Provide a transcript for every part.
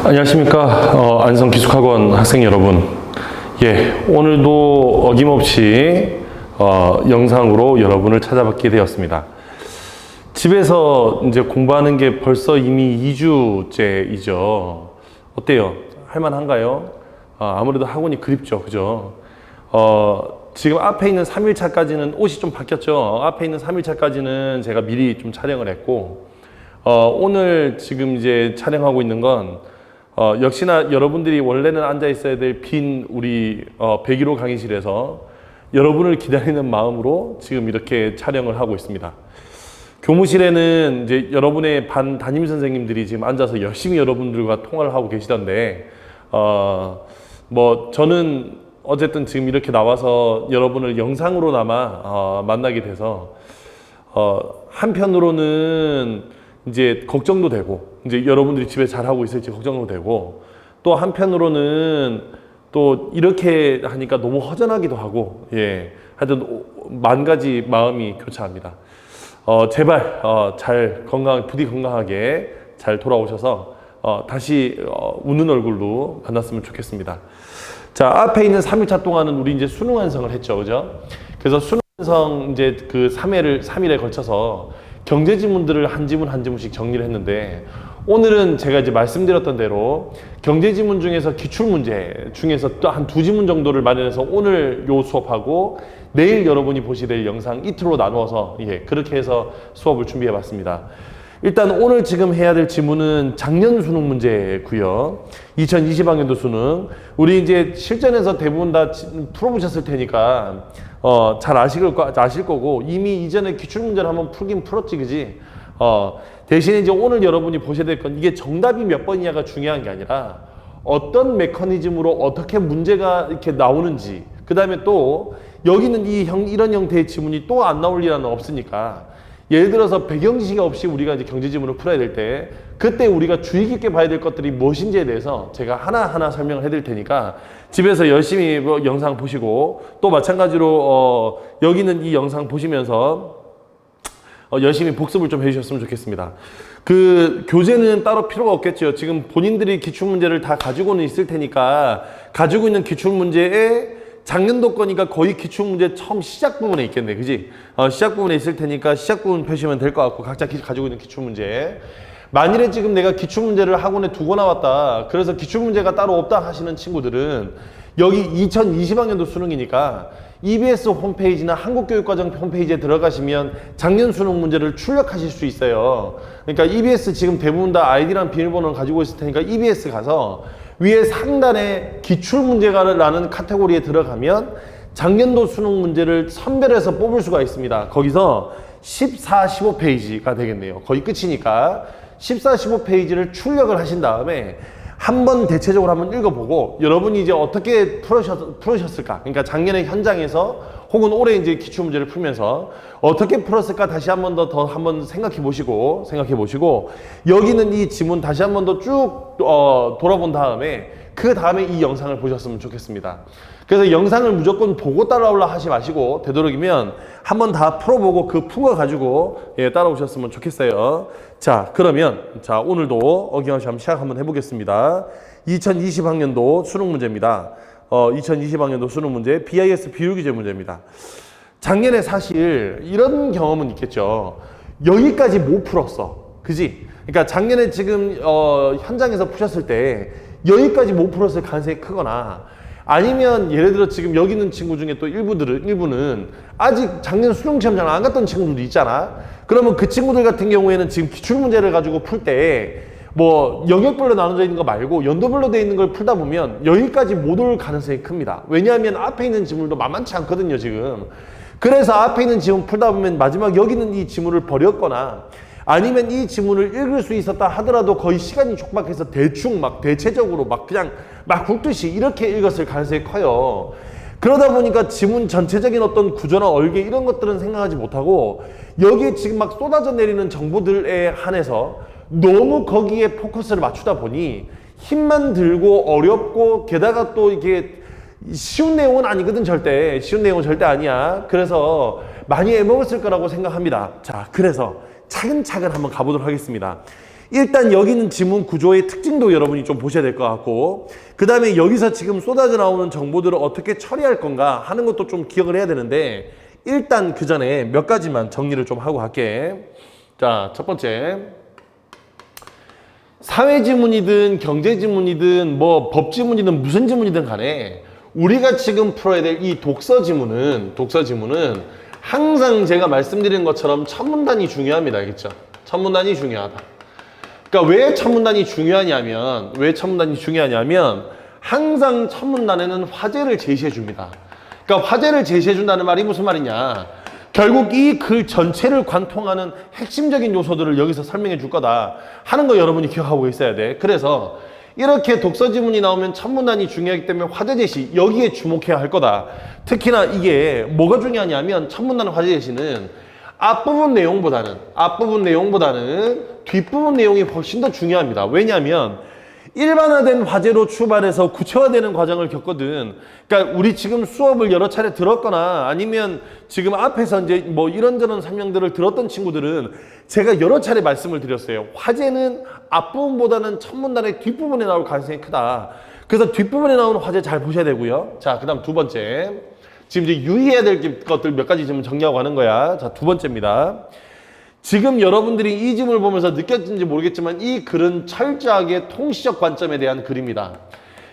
안녕하십니까. 안성기숙학원 학생 여러분. 오늘도 어김없이 영상으로 여러분을 찾아뵙게 되었습니다. 집에서 이제 공부하는 게 벌써 이미 2주째이죠. 어때요? 할만한가요? 아무래도 학원이 그립죠. 그죠? 지금 앞에 있는 3일차까지는 옷이 좀 바뀌었죠. 앞에 있는 3일차까지는 제가 미리 좀 촬영을 했고, 오늘 지금 이제 촬영하고 있는 건 역시나 여러분들이 원래는 앉아 있어야 될 빈 우리 101호 강의실에서 여러분을 기다리는 마음으로 지금 이렇게 촬영을 하고 있습니다. 교무실에는 이제 여러분의 반 담임 선생님들이 지금 앉아서 열심히 여러분들과 통화를 하고 계시던데, 저는 어쨌든 지금 이렇게 나와서 여러분을 영상으로나마 만나게 돼서 한편으로는 이제 걱정도 되고, 이제 여러분들이 집에 잘하고 있을지 걱정도 되고, 또 한편으로는 또 이렇게 하니까 너무 허전하기도 하고, 하여튼 만 가지 마음이 교차합니다. 제발 잘 부디 건강하게 잘 돌아오셔서 다시 웃는 얼굴로 만났으면 좋겠습니다. 자, 앞에 있는 3일차 동안은 우리 이제 수능 완성을 했죠, 그죠? 그래서 수능 완성 이제 그 3일에 걸쳐서 경제 지문들을 한 지문 한 지문씩 정리를 했는데, 오늘은 제가 이제 말씀드렸던 대로 경제 지문 중에서 기출 문제 중에서 또 한 2지문 정도를 마련해서 오늘 요 수업하고 내일 여러분이 보시게 될 영상 이틀로 나누어서 그렇게 해서 수업을 준비해 봤습니다. 일단 오늘 지금 해야 될 지문은 작년 수능 문제고요. 2020학년도 수능. 우리 이제 실전에서 대부분 다 풀어보셨을 테니까 잘 아실 거고, 이미 이전에 기출 문제를 한번 풀긴 풀었지, 그지? 대신에 이제 오늘 여러분이 보셔야 될 건 이게 정답이 몇 번이냐가 중요한 게 아니라 어떤 메커니즘으로 어떻게 문제가 이렇게 나오는지, 그 다음에 또 여기는 이런 형태의 지문이 또 안 나올 일은 없으니까, 예를 들어서 배경지식 없이 우리가 이제 경제 지문을 풀어야 될 때 그때 우리가 주의 깊게 봐야 될 것들이 무엇인지에 대해서 제가 하나하나 설명을 해드릴 테니까 집에서 열심히 영상 보시고, 또 마찬가지로 여기는 이 영상 보시면서 열심히 복습을 좀 해주셨으면 좋겠습니다. 그 교재는 따로 필요가 없겠죠. 지금 본인들이 기출문제를 다 가지고는 있을 테니까 가지고 있는 기출문제에 작년도 거니까 거의 기출문제 처음 시작 부분에 있겠네, 그지? 시작 부분에 있을 테니까 시작 부분 펴시면 될 것 같고, 각자 가지고 있는 기출문제. 만일에 지금 내가 기출문제를 학원에 두고 나왔다, 그래서 기출문제가 따로 없다 하시는 친구들은 여기 2020학년도 수능이니까 EBS 홈페이지나 한국교육과정 홈페이지에 들어가시면 작년 수능 문제를 출력하실 수 있어요. 그러니까 EBS 지금 대부분 다 아이디랑 비밀번호를 가지고 있을 테니까 EBS 가서 위에 상단에 기출문제라는 카테고리에 들어가면 작년도 수능 문제를 선별해서 뽑을 수가 있습니다. 거기서 14, 15페이지가 되겠네요. 거의 끝이니까 14, 15페이지를 출력을 하신 다음에 한번 대체적으로 한번 읽어보고, 여러분이 이제 어떻게 풀으셨을까? 그러니까 작년에 현장에서 혹은 올해 이제 기출문제를 풀면서 어떻게 풀었을까 다시 한번 더 한번 생각해 보시고, 여기는 이 지문 다시 한번 더 쭉 돌아본 다음에 그 다음에 이 영상을 보셨으면 좋겠습니다. 그래서 영상을 무조건 보고 따라오려 하지 마시고, 되도록이면 한번 다 풀어보고 그 푼 거 가지고 따라오셨으면 좋겠어요. 자, 그러면 오늘도 어김없이 한번 시작 한번 해보겠습니다. 2020학년도 수능 문제입니다. 2020학년도 수능 문제 BIS 비율규제 문제입니다. 작년에 사실 이런 경험은 있겠죠. 여기까지 못 풀었어, 그지? 그러니까 작년에 지금 현장에서 푸셨을 때 여기까지 못 풀었을 가능성이 크거나, 아니면 예를 들어 지금 여기 있는 친구 중에 또 일부는 아직 작년 수능 시험장 안 갔던 친구들도 있잖아. 그러면 그 친구들 같은 경우에는 지금 기출문제를 가지고 풀 때 영역별로 나눠져 있는 거 말고 연도별로 되어 있는 걸 풀다 보면 여기까지 못 올 가능성이 큽니다. 왜냐하면 앞에 있는 지문도 만만치 않거든요, 지금. 그래서 앞에 있는 지문 풀다 보면 마지막 여기 있는 이 지문을 버렸거나, 아니면 이 지문을 읽을 수 있었다 하더라도 거의 시간이 촉박해서 대충 대체적으로 그냥 굵듯이 이렇게 읽었을 가능성이 커요. 그러다 보니까 지문 전체적인 어떤 구조나 얼개 이런 것들은 생각하지 못하고, 여기에 지금 쏟아져 내리는 정보들에 한해서 너무 거기에 포커스를 맞추다 보니 힘만 들고 어렵고, 게다가 또 이게 쉬운 내용은 아니거든, 절대. 쉬운 내용은 절대 아니야. 그래서 많이 애먹었을 거라고 생각합니다. 자, 그래서 차근차근 한번 가보도록 하겠습니다. 일단 여기 있는 지문 구조의 특징도 여러분이 좀 보셔야 될 것 같고, 그 다음에 여기서 지금 쏟아져 나오는 정보들을 어떻게 처리할 건가 하는 것도 좀 기억을 해야 되는데, 일단 그 전에 몇 가지만 정리를 좀 하고 갈게. 자, 첫 번째, 사회 지문이든 경제 지문이든 뭐 법 지문이든 무슨 지문이든 간에 우리가 지금 풀어야 될 이 독서 지문은 항상 제가 말씀드린 것처럼 첫 문단이 중요합니다. 알겠죠? 첫 문단이 중요하다. 그러니까 왜 첫 문단이 중요하냐면 항상 첫 문단에는 화제를 제시해 줍니다. 그러니까 화제를 제시해 준다는 말이 무슨 말이냐? 결국 이 글 전체를 관통하는 핵심적인 요소들을 여기서 설명해 줄 거다 하는 거 여러분이 기억하고 있어야 돼. 그래서 이렇게 독서 지문이 나오면 첫 문단이 중요하기 때문에 화제 제시 여기에 주목해야 할 거다. 특히나 이게 뭐가 중요하냐면 첫 문단 화제 제시는 앞부분 내용보다는 뒷부분 내용이 훨씬 더 중요합니다. 왜냐하면 일반화된 화제로 출발해서 구체화되는 과정을 겪거든. 그러니까 우리 지금 수업을 여러 차례 들었거나 아니면 지금 앞에서 이제 뭐 이런저런 설명들을 들었던 친구들은 제가 여러 차례 말씀을 드렸어요. 화제는 앞부분보다는 첫 문단의 뒷부분에 나올 가능성이 크다. 그래서 뒷부분에 나오는 화제 잘 보셔야 되고요. 자, 그 다음 두 번째. 지금 이제 유의해야 될 것들 몇 가지 지금 정리하고 가는 거야. 자, 두 번째입니다. 지금 여러분들이 이 지문을 보면서 느꼈는지 모르겠지만 이 글은 철저하게 통시적 관점에 대한 글입니다.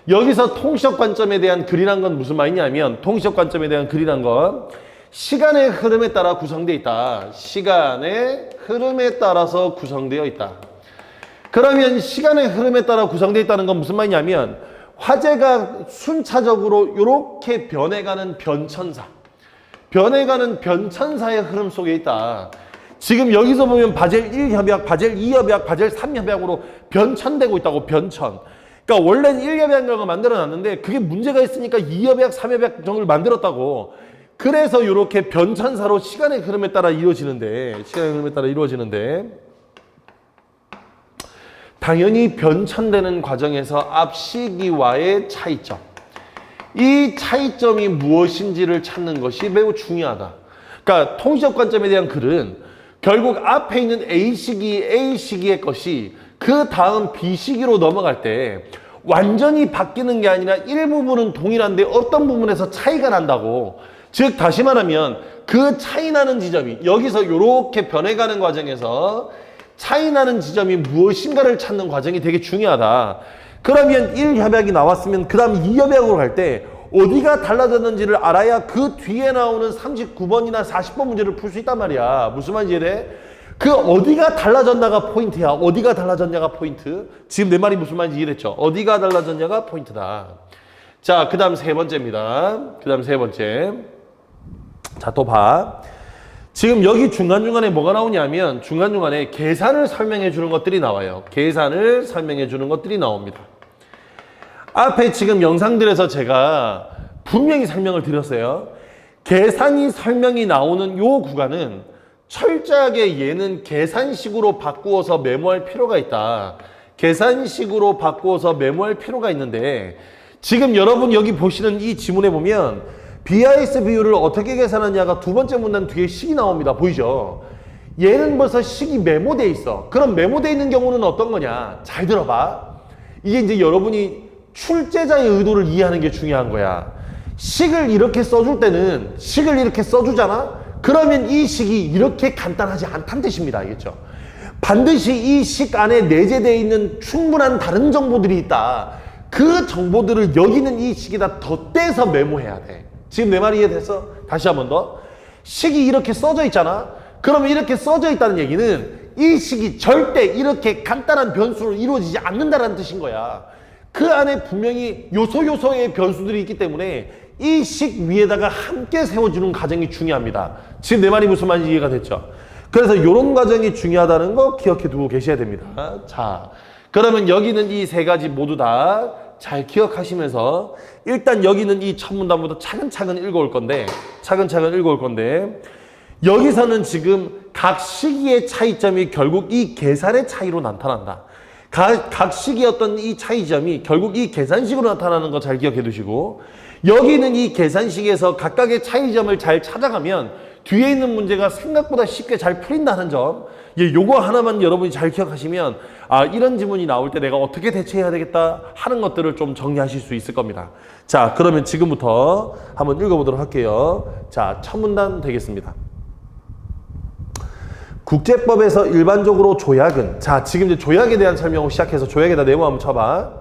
여기서 통시적 관점에 대한 글이란 건 무슨 말이냐면 통시적 관점에 대한 글이란 건 시간의 흐름에 따라 구성되어 있다. 시간의 흐름에 따라서 구성되어 있다. 그러면 시간의 흐름에 따라 구성되어 있다는 건 무슨 말이냐면 화제가 순차적으로 이렇게 변해가는 변천사의 흐름 속에 있다. 지금 여기서 보면 바젤 1협약, 바젤 2협약, 바젤 3협약으로 변천되고 있다고. 변천. 그러니까 원래는 1협약을 만들어놨는데 그게 문제가 있으니까 2협약, 3협약 정도를 만들었다고. 그래서 이렇게 변천사로 시간의 흐름에 따라 이루어지는데 당연히 변천되는 과정에서 앞 시기와의 차이점, 이 차이점이 무엇인지를 찾는 것이 매우 중요하다. 그러니까 통시적 관점에 대한 글은 결국 앞에 있는 A 시기의 것이 그 다음 B 시기로 넘어갈 때 완전히 바뀌는 게 아니라 일부분은 동일한데 어떤 부분에서 차이가 난다고. 즉 다시 말하면 그 차이 나는 지점이 여기서 이렇게 변해가는 과정에서 차이 나는 지점이 무엇인가를 찾는 과정이 되게 중요하다. 그러면 1협약이 나왔으면 그 다음 2협약으로 갈 때 어디가 달라졌는지를 알아야 그 뒤에 나오는 39번이나 40번 문제를 풀 수 있단 말이야. 무슨 말인지 이해돼? 그 어디가 달라졌나가 포인트야. 어디가 달라졌냐가 포인트. 지금 내 말이 무슨 말인지 이해됐죠? 어디가 달라졌냐가 포인트다. 자, 그 다음 세 번째입니다. 자, 또 봐. 지금 여기 중간중간에 뭐가 나오냐면 중간중간에 계산을 설명해 주는 것들이 나와요. 계산을 설명해 주는 것들이 나옵니다. 앞에 지금 영상들에서 제가 분명히 설명을 드렸어요. 계산이 설명이 나오는 요 구간은 철저하게 얘는 계산식으로 바꾸어서 메모할 필요가 있다. 계산식으로 바꾸어서 메모할 필요가 있는데 지금 여러분 여기 보시는 이 지문에 보면 BIS 비율을 어떻게 계산하냐가 두 번째 문단 뒤에 식이 나옵니다. 보이죠? 얘는 벌써 식이 메모되어 있어. 그럼 메모되어 있는 경우는 어떤 거냐? 잘 들어봐. 이게 이제 여러분이 출제자의 의도를 이해하는 게 중요한 거야. 식을 이렇게 써줄 때는 식을 이렇게 써주잖아? 그러면 이 식이 이렇게 간단하지 않다는 뜻입니다. 알겠죠? 반드시 이 식 안에 내재되어 있는 충분한 다른 정보들이 있다. 그 정보들을 여기 있는 이 식에다 덧대서 메모해야 돼. 지금 내 말이 이해됐어? 다시 한 번 더. 식이 이렇게 써져 있잖아? 그러면 이렇게 써져 있다는 얘기는 이 식이 절대 이렇게 간단한 변수로 이루어지지 않는다는 뜻인 거야. 그 안에 분명히 요소의 변수들이 있기 때문에 이 식 위에다가 함께 세워주는 과정이 중요합니다. 지금 내 말이 무슨 말인지 이해가 됐죠? 그래서 이런 과정이 중요하다는 거 기억해 두고 계셔야 됩니다. 자, 그러면 여기는 이 세 가지 모두 다 잘 기억하시면서 일단 여기는 이 첫 문단부터 차근차근 읽어올 건데 여기서는 지금 각 시기의 차이점이 결국 이 계산의 차이로 나타난다. 각 시기의 어떤 이 차이점이 결국 이 계산식으로 나타나는 거 잘 기억해 두시고 여기는 이 계산식에서 각각의 차이점을 잘 찾아가면 뒤에 있는 문제가 생각보다 쉽게 잘 풀린다는 점, 예, 요거 하나만 여러분이 잘 기억하시면 이런 지문이 나올 때 내가 어떻게 대처해야 되겠다 하는 것들을 좀 정리하실 수 있을 겁니다. 자, 그러면 지금부터 한번 읽어보도록 할게요. 자, 첫 문단 되겠습니다. 국제법에서 일반적으로 조약은, 자, 지금 이제 조약에 대한 설명을 시작해서 조약에다 네모 한번 쳐봐.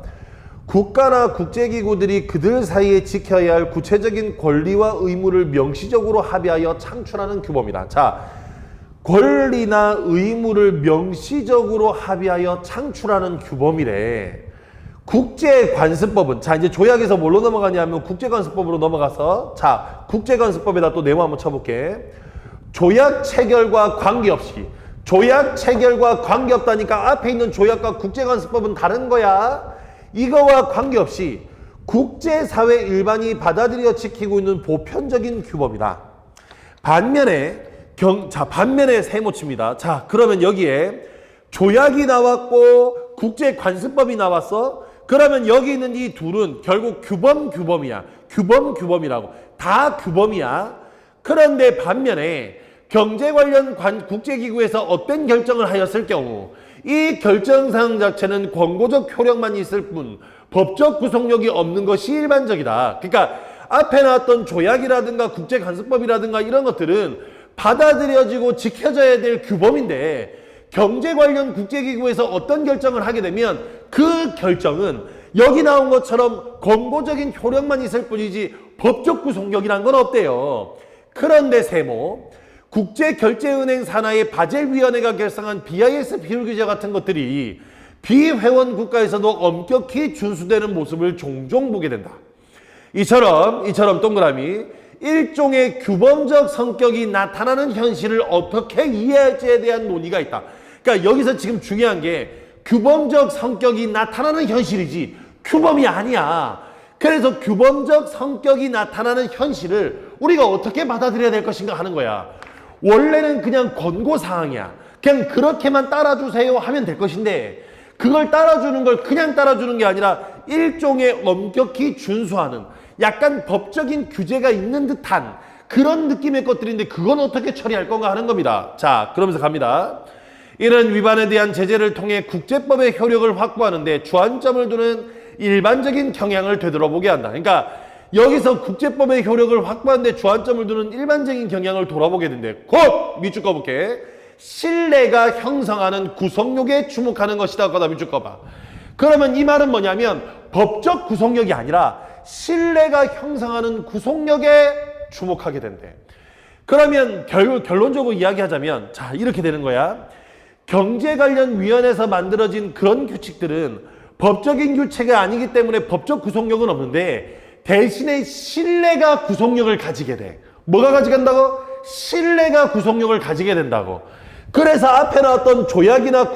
국가나 국제기구들이 그들 사이에 지켜야 할 구체적인 권리와 의무를 명시적으로 합의하여 창출하는 규범이다. 자, 권리나 의무를 명시적으로 합의하여 창출하는 규범이래. 국제관습법은, 자, 이제 조약에서 뭘로 넘어가냐면 국제관습법으로 넘어가서, 자, 국제관습법에다 또 네모 한번 쳐볼게. 조약 체결과 관계없이, 조약 체결과 관계없다니까 앞에 있는 조약과 국제관습법은 다른 거야. 이거와 관계없이 국제사회 일반이 받아들여 지키고 있는 보편적인 규범이다. 반면에 반면에 세모칩니다. 자, 그러면 여기에 조약이 나왔고 국제관습법이 나왔어. 그러면 여기 있는 이 둘은 결국 규범이야. 규범이라고. 다 규범이야. 그런데 반면에 경제 관련 국제기구에서 어떤 결정을 하였을 경우 이 결정사항 자체는 권고적 효력만 있을 뿐 법적 구속력이 없는 것이 일반적이다. 그러니까 앞에 나왔던 조약이라든가 국제관습법이라든가 이런 것들은 받아들여지고 지켜져야 될 규범인데 경제 관련 국제기구에서 어떤 결정을 하게 되면 그 결정은 여기 나온 것처럼 권고적인 효력만 있을 뿐이지 법적 구속력이란 건 없대요. 그런데 세모, 국제결제은행 산하의 바젤위원회가 결성한 BIS 비율 규제 같은 것들이 비회원 국가에서도 엄격히 준수되는 모습을 종종 보게 된다. 이처럼 동그라미 일종의 규범적 성격이 나타나는 현실을 어떻게 이해할지에 대한 논의가 있다. 그러니까 여기서 지금 중요한 게 규범적 성격이 나타나는 현실이지 규범이 아니야. 그래서 규범적 성격이 나타나는 현실을 우리가 어떻게 받아들여야 될 것인가 하는 거야. 원래는 그냥 권고사항이야. 그냥 그렇게만 따라주세요 하면 될 것인데 그걸 따라주는 걸 그냥 따라주는 게 아니라 일종의 엄격히 준수하는 약간 법적인 규제가 있는 듯한 그런 느낌의 것들인데 그건 어떻게 처리할 건가 하는 겁니다. 자, 그러면서 갑니다. 이런 위반에 대한 제재를 통해 국제법의 효력을 확보하는데 주안점을 두는 일반적인 경향을 되돌아보게 한다. 그러니까 여기서 국제법의 효력을 확보하는데 주안점을 두는 일반적인 경향을 돌아보게 된대. 곧 밑줄 꺼볼게. 신뢰가 형성하는 구속력에 주목하는 것이다. 거다 밑줄 꺼봐. 그러면 이 말은 뭐냐면 법적 구속력이 아니라 신뢰가 형성하는 구속력에 주목하게 된대. 그러면 결론적으로 이야기하자면 자, 이렇게 되는 거야. 경제 관련 위원회에서 만들어진 그런 규칙들은 법적인 규칙이 아니기 때문에 법적 구속력은 없는데 대신에 신뢰가 구속력을 가지게 돼. 뭐가 가져간다고? 신뢰가 구속력을 가지게 된다고. 그래서 앞에 나왔던 조약이나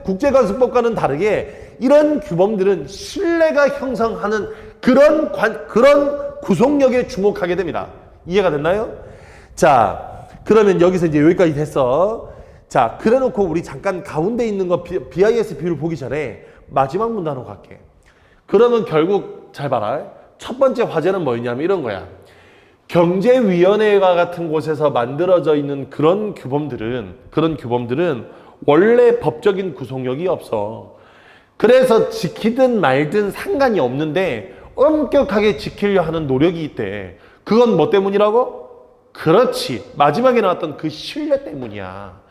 국제관습법과는 다르게 이런 규범들은 신뢰가 형성하는 그런 구속력에 주목하게 됩니다. 이해가 됐나요? 자, 그러면 여기서 이제 여기까지 됐어. 자, 그래 놓고 우리 잠깐 가운데 있는 거 BIS 비율 보기 전에 마지막 문단으로 갈게. 그러면 결국 잘 봐라. 첫 번째 화제는 뭐였냐면 이런 거야. 경제위원회와 같은 곳에서 만들어져 있는 그런 규범들은 원래 법적인 구속력이 없어. 그래서 지키든 말든 상관이 없는데 엄격하게 지키려 하는 노력이 있대. 그건 뭐 때문이라고? 그렇지. 마지막에 나왔던 그 신뢰 때문이야.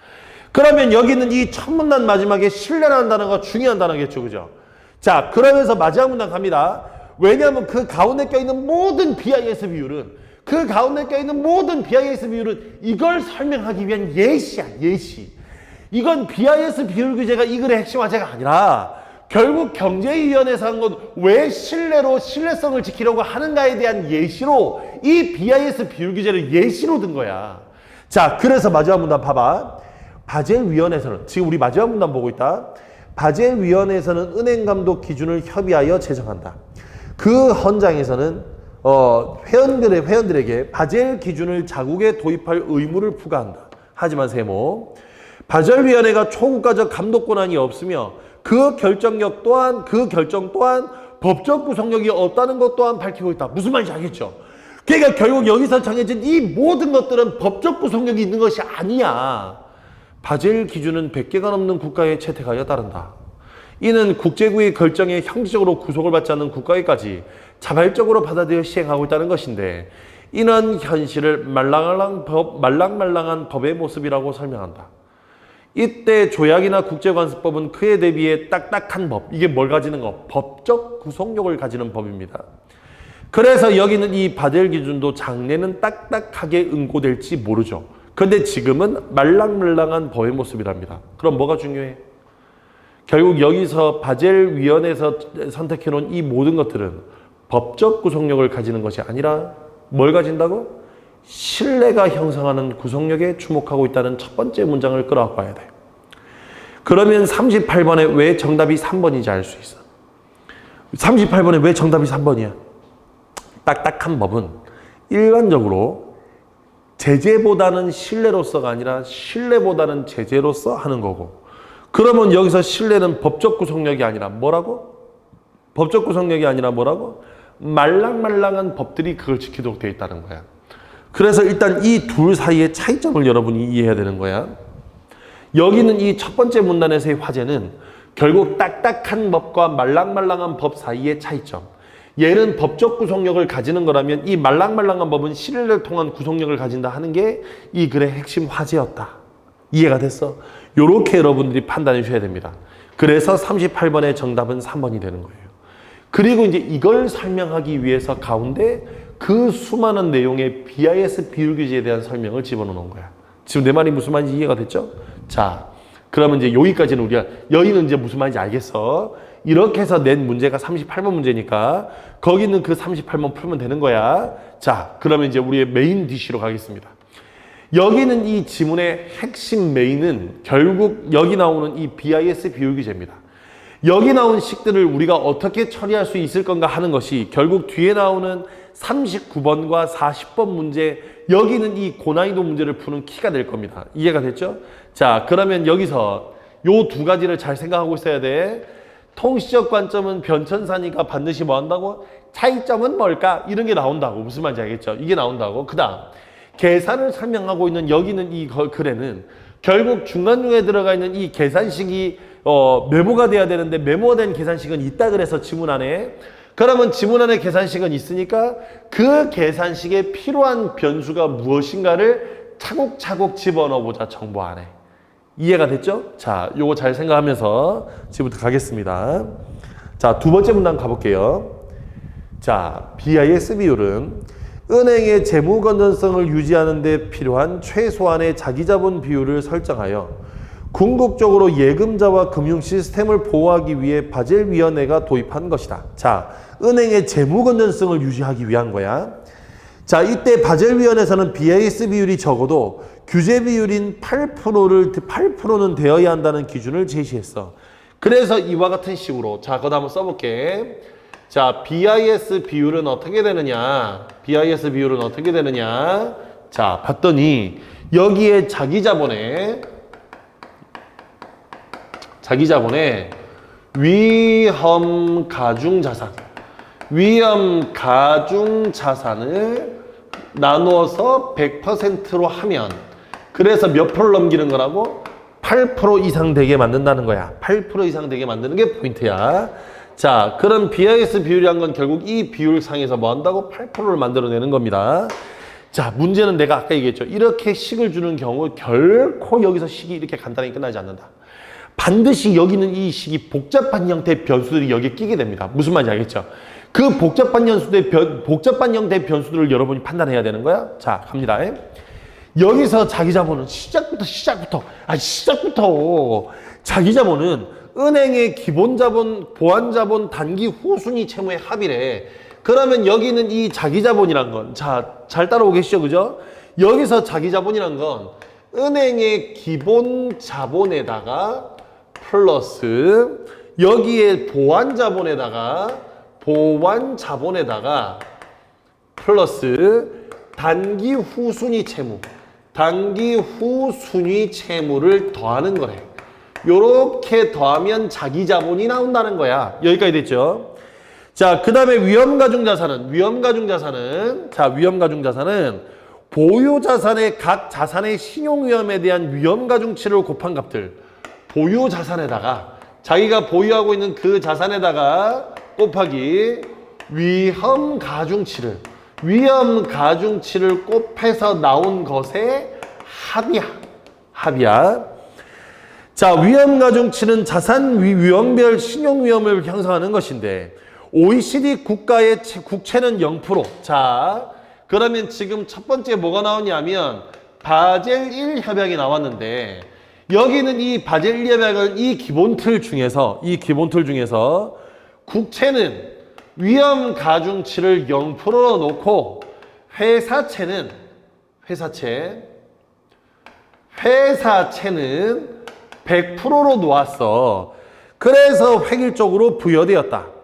그러면 여기는 이 첫 문단 마지막에 신뢰라는 단어가 중요한 단어겠죠. 그죠? 자, 그러면서 마지막 문단 갑니다. 왜냐하면 그 가운데 껴있는 모든 BIS 비율은 이걸 설명하기 위한 예시야, 예시. 이건 BIS 비율 규제가 이 글의 핵심 화제가 아니라 결국 경제위원회에서 한 건 왜 신뢰성을 지키려고 하는가에 대한 예시로 이 BIS 비율 규제를 예시로 든 거야. 자, 그래서 마지막 문단 봐봐. 바젤위원회에서는, 지금 우리 마지막 문단 보고 있다. 바젤위원회에서는 은행감독 기준을 협의하여 제정한다. 그 헌장에서는 회원들에게 바젤 기준을 자국에 도입할 의무를 부과한다. 하지만 세모, 바젤위원회가 초국가적 감독 권한이 없으며 그 결정 또한 법적 구속력이 없다는 것 또한 밝히고 있다. 무슨 말인지 알겠죠? 그러니까 결국 여기서 정해진 이 모든 것들은 법적 구속력이 있는 것이 아니야. 바젤 기준은 100개가 넘는 국가에 채택하여 따른다. 이는 국제구의 결정에 형식적으로 구속을 받지 않는 국가에까지 자발적으로 받아들여 시행하고 있다는 것인데, 이는 현실을 말랑말랑한 법의 모습이라고 설명한다. 이때 조약이나 국제관습법은 그에 대비해 딱딱한 법, 이게 뭘 가지는 거? 법적 구속력을 가지는 법입니다. 그래서 여기는 이 바젤 기준도 장래는 딱딱하게 응고될지 모르죠. 그런데 지금은 말랑말랑한 법의 모습이랍니다. 그럼 뭐가 중요해? 결국 여기서 바젤 위원회에서 선택해놓은 이 모든 것들은 법적 구속력을 가지는 것이 아니라 뭘 가진다고? 신뢰가 형성하는 구속력에 주목하고 있다는 첫 번째 문장을 끌어와 봐야 돼. 그러면 38번에 왜 정답이 3번인지 알 수 있어. 38번에 왜 정답이 3번이야? 딱딱한 법은 일반적으로 제재보다는 신뢰로서가 아니라 신뢰보다는 제재로서 하는 거고, 그러면 여기서 신뢰는 법적 구속력이 아니라 뭐라고? 법적 구속력이 아니라 뭐라고? 말랑말랑한 법들이 그걸 지키도록 되어 있다는 거야. 그래서 일단 이 둘 사이의 차이점을 여러분이 이해해야 되는 거야. 여기는 이 첫 번째 문단에서의 화제는 결국 딱딱한 법과 말랑말랑한 법 사이의 차이점. 얘는 법적 구속력을 가지는 거라면 이 말랑말랑한 법은 신뢰를 통한 구속력을 가진다 하는 게 이 글의 핵심 화제였다. 이해가 됐어? 요렇게 여러분들이 판단해 주셔야 됩니다. 그래서 38번의 정답은 3번이 되는 거예요. 그리고 이제 이걸 설명하기 위해서 가운데 그 수많은 내용의 BIS 비율 규제에 대한 설명을 집어넣은 거야. 지금 내 말이 무슨 말인지 이해가 됐죠? 자, 그러면 이제 여기까지는 우리가, 여기는 이제 무슨 말인지 알겠어? 이렇게 해서 낸 문제가 38번 문제니까 거기 있는 그 38번 풀면 되는 거야. 자, 그러면 이제 우리의 메인 DC로 가겠습니다. 여기는 이 지문의 핵심 메인은 결국 여기 나오는 이 BIS 비율 규제입니다. 여기 나온 식들을 우리가 어떻게 처리할 수 있을 건가 하는 것이 결국 뒤에 나오는 39번과 40번 문제, 여기는 이 고난이도 문제를 푸는 키가 될 겁니다. 이해가 됐죠? 자, 그러면 여기서 요 두 가지를 잘 생각하고 있어야 돼. 통시적 관점은 변천사니까 반드시 뭐 한다고? 차이점은 뭘까? 이런 게 나온다고. 무슨 말인지 알겠죠? 이게 나온다고. 그 다음 계산을 설명하고 있는 여기는 이 글에는 결국 중간중에 들어가 있는 이 계산식이 메모가 돼야 되는데 메모가 된 계산식은 있다 그래서 지문 안에. 그러면 지문 안에 계산식은 있으니까 그 계산식에 필요한 변수가 무엇인가를 차곡차곡 집어넣어 보자, 정보 안에. 이해가 됐죠? 자, 요거 잘 생각하면서 지금부터 가겠습니다. 자, 두 번째 문단 가볼게요. 자, BIS 비율은 은행의 재무 건전성을 유지하는 데 필요한 최소한의 자기자본 비율을 설정하여 궁극적으로 예금자와 금융 시스템을 보호하기 위해 바젤위원회가 도입한 것이다. 자, 은행의 재무 건전성을 유지하기 위한 거야. 자, 이때 바젤위원회에서는 BIS 비율이 적어도 규제 비율인 8%는 되어야 한다는 기준을 제시했어. 그래서 이와 같은 식으로, 자, 그거 한번 써볼게. 자, BIS 비율은 어떻게 되느냐? BIS 비율은 어떻게 되느냐? 자, 봤더니 여기에 자기자본에 위험 가중 자산을 나누어서 100%로 하면, 그래서 몇 프로를 넘기는 거라고? 8% 이상 되게 만든다는 거야. 8% 이상 되게 만드는 게 포인트야. 자, 그럼 BIS 비율이란 건 결국 이 비율상에서 뭐 한다고? 8%를 만들어내는 겁니다. 자, 문제는 내가 아까 얘기했죠. 이렇게 식을 주는 경우 결코 여기서 식이 이렇게 간단하게 끝나지 않는다. 반드시 여기는 이 식이 복잡한 형태의 변수들이 여기에 끼게 됩니다. 무슨 말인지 알겠죠? 그 복잡한 형태의 변수들을 여러분이 판단해야 되는 거야. 자, 갑니다. 여기서 자기자본은 시작부터 자기자본은 은행의 기본자본, 보완자본, 단기 후순위 채무의 합이래. 그러면 여기는 이 자기자본이란 건, 자, 잘 따라오고 계시죠? 그죠? 여기서 자기자본이란 건 은행의 기본 자본에다가 플러스 여기에 보완자본에다가 플러스 단기 후순위 채무를 더하는 거래. 요렇게 더하면 자기자본이 나온다는 거야. 여기까지 됐죠? 자, 그 다음에 위험가중자산은 자, 위험가중자산은 보유자산의 각 자산의 신용위험에 대한 위험가중치를 곱한 값들. 보유자산에다가 자기가 보유하고 있는 그 자산에다가 곱하기 위험가중치를 곱해서 나온 것의 합이야. 자, 위험가중치는 자산 위험별 신용위험을 형성하는 것인데 OECD 국가의 국채는 0%. 자, 그러면 지금 첫 번째 뭐가 나오냐면 바젤 1 협약이 나왔는데 여기는 이 바젤 1 협약을 이 기본 틀 중에서 국채는 위험 가중치를 0%로 놓고 회사채는 100%로 놓았어. 그래서 획일적으로 부여되었다.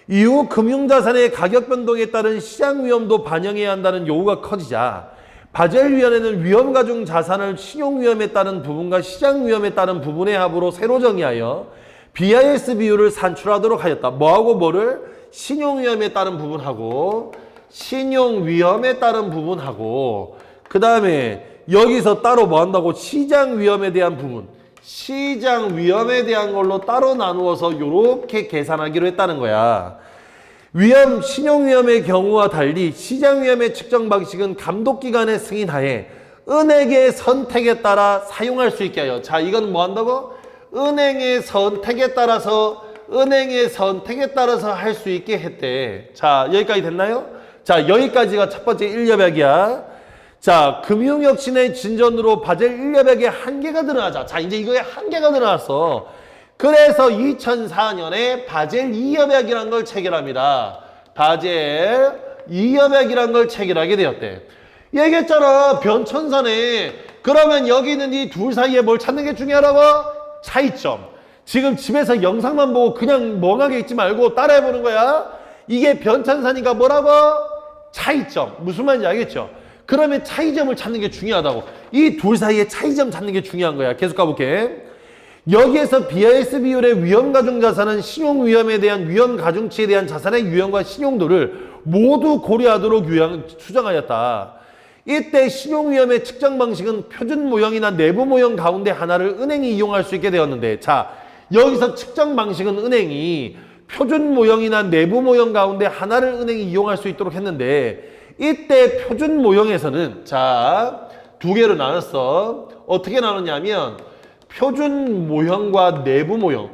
이후 금융자산의 가격 변동에 따른 시장 위험도 반영해야 한다는 요구가 커지자 바젤위원회는 위험가중 자산을 신용위험에 따른 부분과 시장 위험에 따른 부분의 합으로 새로 정의하여 BIS 비율을 산출하도록 하였다. 뭐하고 뭐를? 신용위험에 따른 부분하고 신용위험에 따른 부분하고 그 다음에 여기서 따로 뭐 한다고? 시장 위험에 대한 부분, 시장 위험에 대한 걸로 따로 나누어서 요렇게 계산하기로 했다는 거야. 신용 위험의 경우와 달리 시장 위험의 측정 방식은 감독기관의 승인하에 은행의 선택에 따라 사용할 수 있게 하여. 자, 이건 뭐 한다고? 은행의 선택에 따라서 할 수 있게 했대. 자, 여기까지 됐나요? 자, 여기까지가 첫 번째 1협약이야. 자, 금융혁신의 진전으로 바젤 1협약의 한계가 드러나자. 자, 이제 이거에 한계가 드러났어. 그래서 2004년에 바젤 2협약이라는 걸 체결합니다. 바젤 2협약이라는 걸 체결하게 되었대. 얘기했잖아. 변천사네. 그러면 여기는 이 둘 사이에 뭘 찾는 게 중요하다고? 차이점. 지금 집에서 영상만 보고 그냥 멍하게 있지 말고 따라해보는 거야. 이게 변천사니까 뭐라고? 차이점. 무슨 말인지 알겠죠? 그러면 차이점을 찾는 게 중요하다고. 이 둘 사이에 차이점 찾는 게 중요한 거야. 계속 가볼게. 여기에서 BIS 비율의 위험가중자산은 신용위험에 대한 위험가중치에 대한 자산의 유형과 신용도를 모두 고려하도록 수정하였다. 이때 신용위험의 측정 방식은 표준 모형이나 내부 모형 가운데 하나를 은행이 이용할 수 있게 되었는데, 자, 여기서 측정 방식은 은행이 표준 모형이나 내부 모형 가운데 하나를 은행이 이용할 수 있도록 했는데, 이때 표준 모형에서는 자, 두 개로 나눴어. 어떻게 나눴냐면 표준 모형과 내부 모형,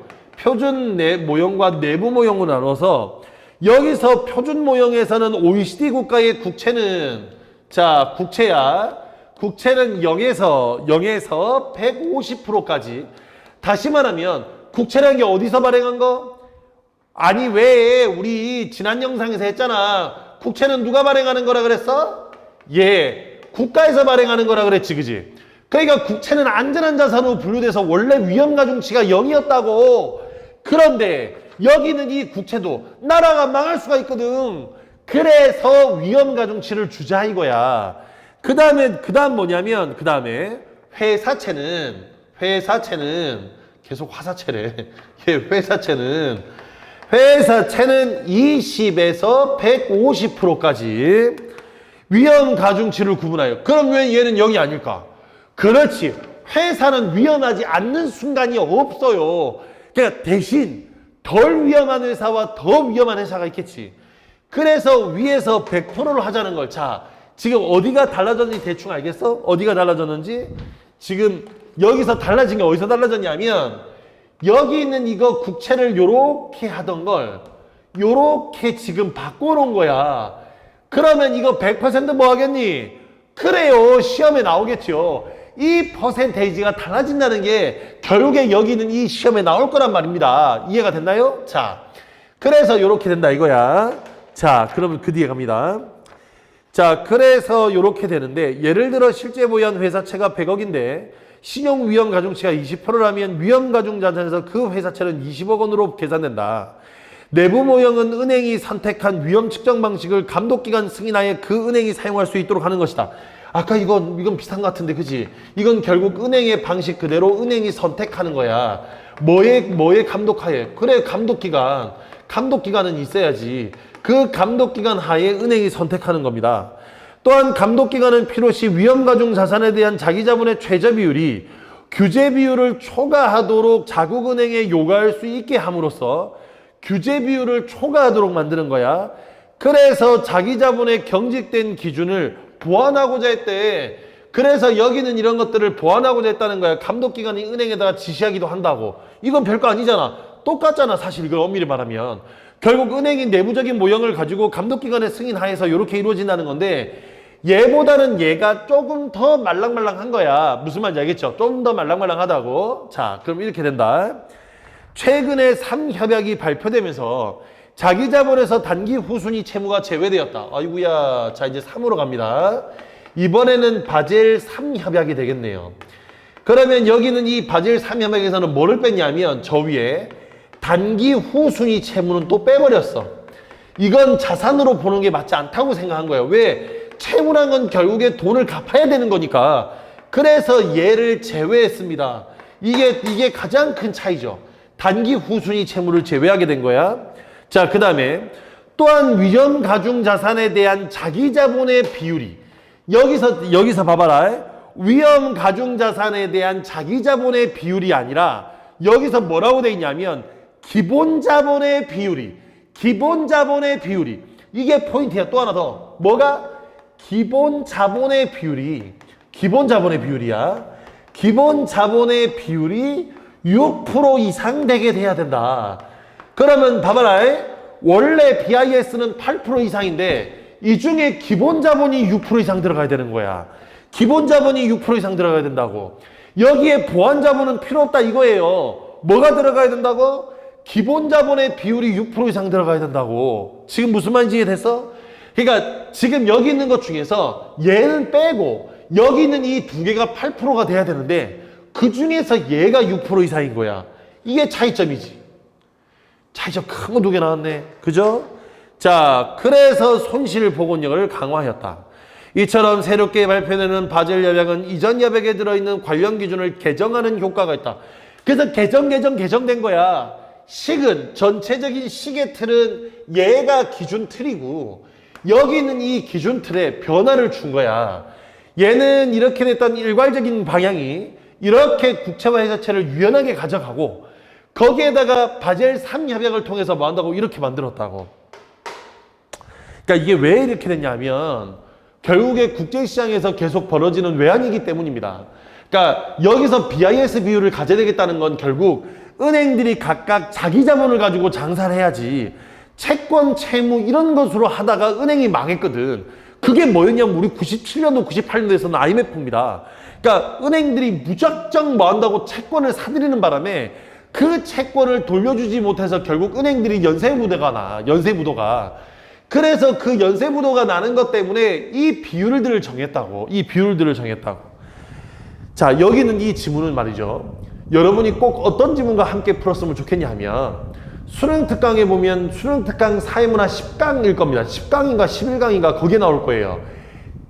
모형과 내부 모형으로 나눠서 여기서 표준 모형에서는 OECD 국가의 국채는 자, 국채야. 국채는 0에서 150%까지. 다시 말하면 국채라는 게 어디서 발행한 거? 아니, 왜 우리 지난 영상에서 했잖아. 국채는 누가 발행하는 거라 그랬어? 예, 국가에서 발행하는 거라 그랬지, 그지? 그러니까 국채는 안전한 자산으로 분류돼서 원래 위험가중치가 0이었다고. 그런데 여기는 이 국채도 나라가 망할 수가 있거든. 그래서 위험가중치를 주자 이거야. 그 다음 뭐냐면, 그 다음에 회사채는 계속 화사채래. 회사채는 20에서 150%까지 위험가중치를 구분하여. 그럼 왜 얘는 0이 아닐까? 그렇지. 회사는 위험하지 않는 순간이 없어요. 그러니까 대신 덜 위험한 회사와 더 위험한 회사가 있겠지. 그래서 위에서 100%를 하자는 걸. 자, 지금 어디가 달라졌는지 대충 알겠어? 어디가 달라졌는지? 지금 여기서 달라진 게 어디서 달라졌냐면 여기 있는 이거 국채를 요렇게 하던 걸 요렇게 지금 바꿔놓은 거야. 그러면 이거 100% 뭐 하겠니? 그래요. 시험에 나오겠죠. 이 퍼센테이지가 달라진다는 게 결국에 여기는 이 시험에 나올 거란 말입니다. 이해가 됐나요? 자, 그래서 요렇게 된다 이거야. 자, 그러면 그 뒤에 갑니다. 자, 그래서 요렇게 되는데 예를 들어 실제 보유한 회사채가 100억인데 신용 위험 가중치가 20%라면 위험 가중 자산에서 그 회사채는 20억 원으로 계산된다. 내부 모형은 은행이 선택한 위험 측정 방식을 감독기관 승인하에 그 은행이 사용할 수 있도록 하는 것이다. 아까 이건 비슷한 것 같은데, 그치? 이건 결국 은행의 방식 그대로 은행이 선택하는 거야. 뭐에 감독하에? 그래, 감독기관. 감독기관은 있어야지. 그 감독기관 하에 은행이 선택하는 겁니다. 또한 감독기관은 필요시 위험가중 자산에 대한 자기자본의 최저 비율이 규제 비율을 초과하도록 자국은행에 요구할 수 있게 함으로써 규제 비율을 초과하도록 만드는 거야. 그래서 자기자본의 경직된 기준을 보완하고자 했대. 그래서 여기는 이런 것들을 보완하고자 했다는 거야. 감독기관이 은행에다가 지시하기도 한다고. 이건 별거 아니잖아. 똑같잖아. 사실 이걸 엄밀히 말하면. 결국 은행이 내부적인 모형을 가지고 감독기관의 승인하에서 이렇게 이루어진다는 건데 얘보다는 얘가 조금 더 말랑말랑한 거야. 무슨 말인지 알겠죠? 좀 더 말랑말랑하다고. 자, 그럼 이렇게 된다. 최근에 3협약이 발표되면서 자기자본에서 단기 후순위 채무가 제외되었다. 아이고야. 자, 이제 3으로 갑니다. 이번에는 바젤 3협약이 되겠네요. 그러면 여기는 이 바젤 3협약에서는 뭐를 뺐냐면 저 위에 단기 후순위 채무는 또 빼버렸어. 이건 자산으로 보는 게 맞지 않다고 생각한 거예요. 왜? 채무란 건 결국에 돈을 갚아야 되는 거니까. 그래서 얘를 제외했습니다. 이게 가장 큰 차이죠. 단기 후순위 채무를 제외하게 된 거야. 자, 그 다음에 또한 위험 가중 자산에 대한 자기 자본의 비율이 여기서 봐봐라. 위험 가중 자산에 대한 자기 자본의 비율이 아니라 여기서 뭐라고 돼 있냐면 기본 자본의 비율이 이게 포인트야. 또 하나 더. 뭐가? 기본 자본의 비율이야. 기본 자본의 비율이 6% 이상 되게 돼야 된다. 그러면 봐봐라. 원래 BIS는 8% 이상인데 이 중에 기본 자본이 6% 이상 들어가야 되는 거야. 기본 자본이 6% 이상 들어가야 된다고. 여기에 보완 자본은 필요 없다 이거예요. 뭐가 들어가야 된다고? 기본 자본의 비율이 6% 이상 들어가야 된다고. 지금 무슨 말인지 이해됐어? 그러니까 지금 여기 있는 것 중에서 얘는 빼고 여기 있는 이 두 개가 8%가 돼야 되는데 그 중에서 얘가 6% 이상인 거야. 이게 차이점이지. 차이점 큰 거 두 개 나왔네. 그죠? 자, 그래서 손실보건력을 강화하였다. 이처럼 새롭게 발표되는 바젤 협약은 이전 협약에 들어있는 관련 기준을 개정하는 효과가 있다. 그래서 개정된 거야. 식은, 전체적인 식의 틀은 얘가 기준 틀이고 여기 있는 이 기준 틀에 변화를 준 거야. 얘는 이렇게 됐던 일괄적인 방향이 이렇게 국채화 회사채를 유연하게 가져가고 거기에다가 바젤 3 협약을 통해서 뭐 한다고 이렇게 만들었다고. 그러니까 이게 왜 이렇게 됐냐면 결국에 국제시장에서 계속 벌어지는 외환이기 때문입니다. 그러니까 여기서 BIS 비율을 가져야 되겠다는 건 결국 은행들이 각각 자기 자본을 가지고 장사를 해야지 채권, 채무 이런 것으로 하다가 은행이 망했거든. 그게 뭐였냐면 우리 97년도, 98년도에서는 IMF입니다. 그러니까 은행들이 무작정 뭐 한다고 채권을 사들이는 바람에 그 채권을 돌려주지 못해서 결국 은행들이 연쇄부도가. 그래서 그 연쇄부도가 나는 것 때문에 이 비율들을 정했다고. 자, 여기는 이 지문은 말이죠. 여러분이 꼭 어떤 지문과 함께 풀었으면 좋겠냐 하면 수능특강에 보면 수능특강 사회문화 10강일 겁니다. 10강인가 11강인가 거기에 나올 거예요.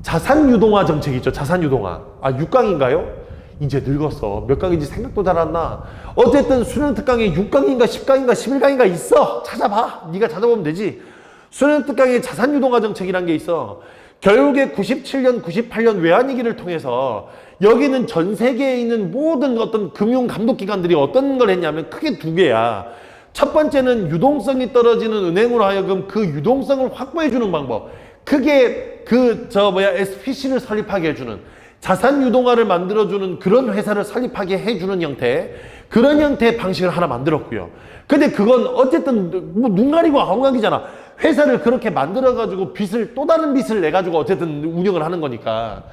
자산유동화 정책 있죠. 자산유동화. 아, 6강인가요? 이제 늙었어. 몇 강인지 생각도 잘 안 나. 어쨌든 수능특강에 6강인가 10강인가 11강인가 있어. 찾아봐. 네가 찾아보면 되지. 수능특강에 자산유동화 정책이란 게 있어. 결국에 97년, 98년 외환위기를 통해서 여기는 전 세계에 있는 모든 어떤 금융감독기관들이 어떤 걸 했냐면 크게 두 개야. 첫 번째는 유동성이 떨어지는 은행으로 하여금 그 유동성을 확보해주는 방법. 그게 SPC를 설립하게 해주는 자산 유동화를 만들어주는 그런 회사를 설립하게 해주는 형태. 그런 형태의 방식을 하나 만들었고요. 근데 그건 어쨌든 뭐 눈 가리고 아웅각이잖아. 회사를 그렇게 만들어가지고 또 다른 빚을 내가지고 어쨌든 운영을 하는 거니까.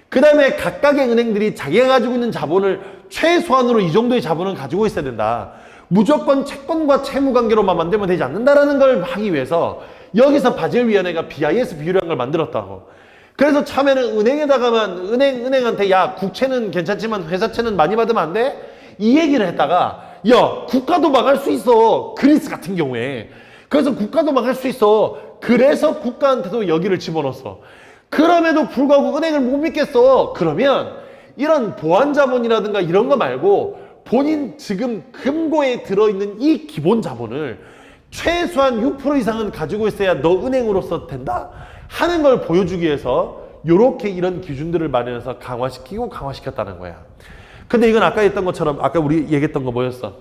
그 다음에 각각의 은행들이 자기가 가지고 있는 자본을 최소한으로 이 정도의 자본을 가지고 있어야 된다. 무조건 채권과 채무 관계로만 만들면 되지 않는다라는 걸 하기 위해서 여기서 바젤위원회가 BIS 비율이라는 걸 만들었다고. 그래서 처음에는 은행한테 야, 국채는 괜찮지만 회사채는 많이 받으면 안 돼? 이 얘기를 했다가 야, 국가도 망할 수 있어. 그리스 같은 경우에. 그래서 국가도 망할 수 있어. 그래서 국가한테도 여기를 집어넣었어. 그럼에도 불구하고 은행을 못 믿겠어. 그러면 이런 보완자본이라든가 이런 거 말고 본인 지금 금고에 들어있는 이 기본 자본을 최소한 6% 이상은 가지고 있어야 너 은행으로서 된다 하는 걸 보여주기 위해서 요렇게 이런 기준들을 마련해서 강화시켰다는 거야. 근데 이건 아까 했던 것처럼 아까 우리 얘기했던 거 뭐였어?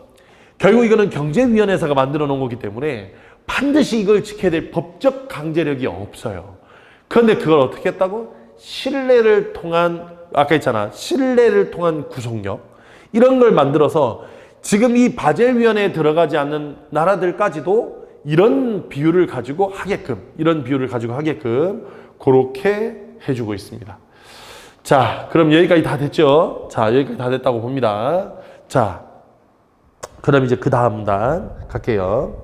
결국 이거는 경제위원회에서가 만들어 놓은 거기 때문에 반드시 이걸 지켜야 될 법적 강제력이 없어요. 그런데 그걸 어떻게 했다고? 신뢰를 통한, 아까 했잖아, 신뢰를 통한 구속력 이런 걸 만들어서 지금 이 바젤위원회에 들어가지 않는 나라들까지도 이런 비율을 가지고 하게끔 그렇게 해주고 있습니다. 자, 그럼 여기까지 다 됐죠? 자, 여기까지 다 됐다고 봅니다. 자, 그럼 이제 그 다음 단 갈게요.